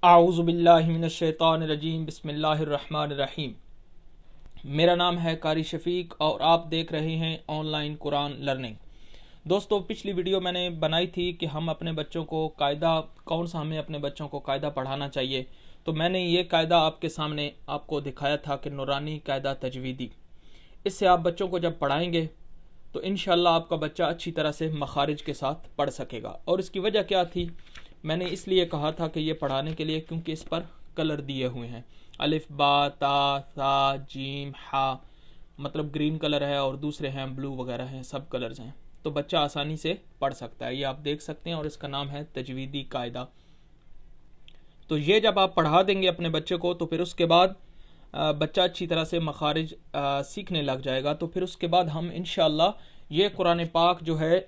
اعوذ باللہ من الشیطان الرجیم، بسم اللہ الرحمن الرحیم۔ میرا نام ہے قاری شفیق اور آپ دیکھ رہے ہیں آن لائن قرآن لرننگ۔ دوستو، پچھلی ویڈیو میں نے بنائی تھی کہ ہم اپنے بچوں کو قاعدہ کون سا ہمیں اپنے بچوں کو قاعدہ پڑھانا چاہیے، تو میں نے یہ قاعدہ آپ کے سامنے آپ کو دکھایا تھا کہ نورانی قاعدہ تجویدی۔ اس سے آپ بچوں کو جب پڑھائیں گے تو انشاءاللہ آپ کا بچہ اچھی طرح سے مخارج کے ساتھ پڑھ سکے گا۔ اور اس کی وجہ کیا تھی؟ میں نے اس لیے کہا تھا کہ یہ پڑھانے کے لیے کیونکہ اس پر کلر دیے ہوئے ہیں، الف با تا ثا جیم ہا، مطلب گرین کلر ہے اور دوسرے ہیں بلو وغیرہ ہیں، سب کلرز ہیں، تو بچہ آسانی سے پڑھ سکتا ہے۔ یہ آپ دیکھ سکتے ہیں اور اس کا نام ہے تجویدی قاعدہ۔ تو یہ جب آپ پڑھا دیں گے اپنے بچے کو تو پھر اس کے بعد بچہ اچھی طرح سے مخارج سیکھنے لگ جائے گا۔ تو پھر اس کے بعد ہم انشاءاللہ یہ قرآن پاک جو ہے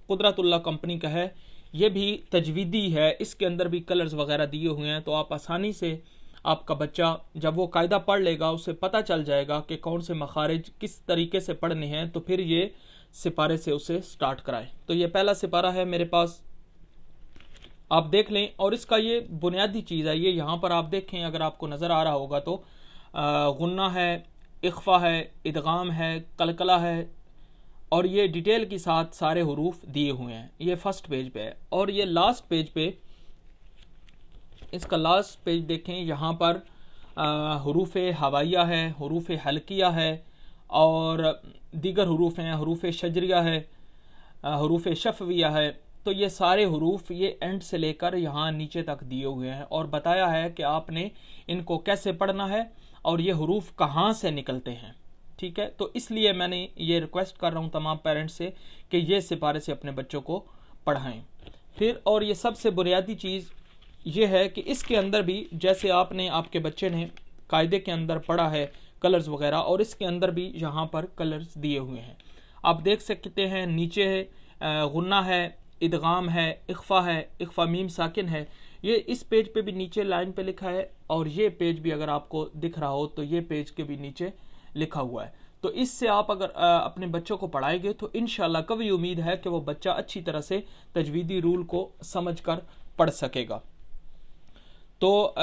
قدرت اللہ کمپنی کا ہے، یہ بھی تجویدی ہے، اس کے اندر بھی کلرز وغیرہ دیے ہوئے ہیں، تو آپ آسانی سے آپ کا بچہ جب وہ قاعدہ پڑھ لے گا اسے پتہ چل جائے گا کہ کون سے مخارج کس طریقے سے پڑھنے ہیں، تو پھر یہ سپارے سے اسے سٹارٹ کرائیں۔ تو یہ پہلا سپارہ ہے میرے پاس، آپ دیکھ لیں، اور اس کا یہ بنیادی چیز ہے، یہ یہاں پر آپ دیکھیں اگر آپ کو نظر آ رہا ہوگا تو غنہ ہے، اخفا ہے، ادغام ہے، قلقلہ ہے، اور یہ ڈیٹیل کے ساتھ سارے حروف دیے ہوئے ہیں۔ یہ فرسٹ پیج پہ ہے، اور یہ لاسٹ پیج پہ، اس کا لاسٹ پیج دیکھیں، یہاں پر حروف ہوائیہ ہے، حروف حلقیہ ہے، اور دیگر حروف ہیں، حروف شجریہ ہے، حروف شفویہ ہے۔ تو یہ سارے حروف یہ اینڈ سے لے کر یہاں نیچے تک دیے ہوئے ہیں، اور بتایا ہے کہ آپ نے ان کو کیسے پڑھنا ہے اور یہ حروف کہاں سے نکلتے ہیں، ٹھیک ہے؟ تو اس لیے میں نے یہ ریکویسٹ کر رہا ہوں تمام پیرنٹس سے کہ یہ سپارے سے اپنے بچوں کو پڑھائیں۔ پھر اور یہ سب سے بنیادی چیز یہ ہے کہ اس کے اندر بھی جیسے آپ کے بچے نے قاعدے کے اندر پڑھا ہے کلرز وغیرہ، اور اس کے اندر بھی یہاں پر کلرز دیے ہوئے ہیں، آپ دیکھ سکتے ہیں۔ نیچے ہے غنہ ہے، ادغام ہے، اخفا ہے، اخفا میم ساکن ہے، یہ اس پیج پہ بھی نیچے لائن پہ لکھا ہے، اور یہ پیج بھی اگر آپ کو دکھ رہا ہو تو یہ پیج کے بھی نیچے لکھا ہوا ہے۔ تو اس سے آپ اگر اپنے بچوں کو پڑھائیں گے تو انشاءاللہ قوی امید ہے کہ وہ بچہ اچھی طرح سے تجویدی رول کو سمجھ کر پڑھ سکے گا۔ تو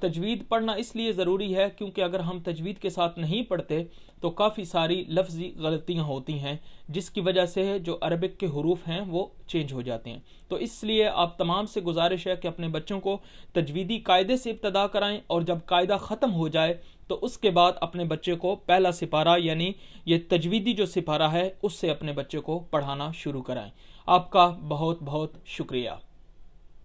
تجوید پڑھنا اس لیے ضروری ہے کیونکہ اگر ہم تجوید کے ساتھ نہیں پڑھتے تو کافی ساری لفظی غلطیاں ہوتی ہیں، جس کی وجہ سے جو عربک کے حروف ہیں وہ چینج ہو جاتے ہیں۔ تو اس لیے آپ تمام سے گزارش ہے کہ اپنے بچوں کو تجویدی قاعدے سے ابتدا کرائیں، اور جب قاعدہ ختم ہو جائے تو اس کے بعد اپنے بچے کو پہلا سپارہ یعنی یہ تجویدی جو سپارہ ہے اس سے اپنے بچے کو پڑھانا شروع کرائیں۔ آپ کا بہت بہت شکریہ۔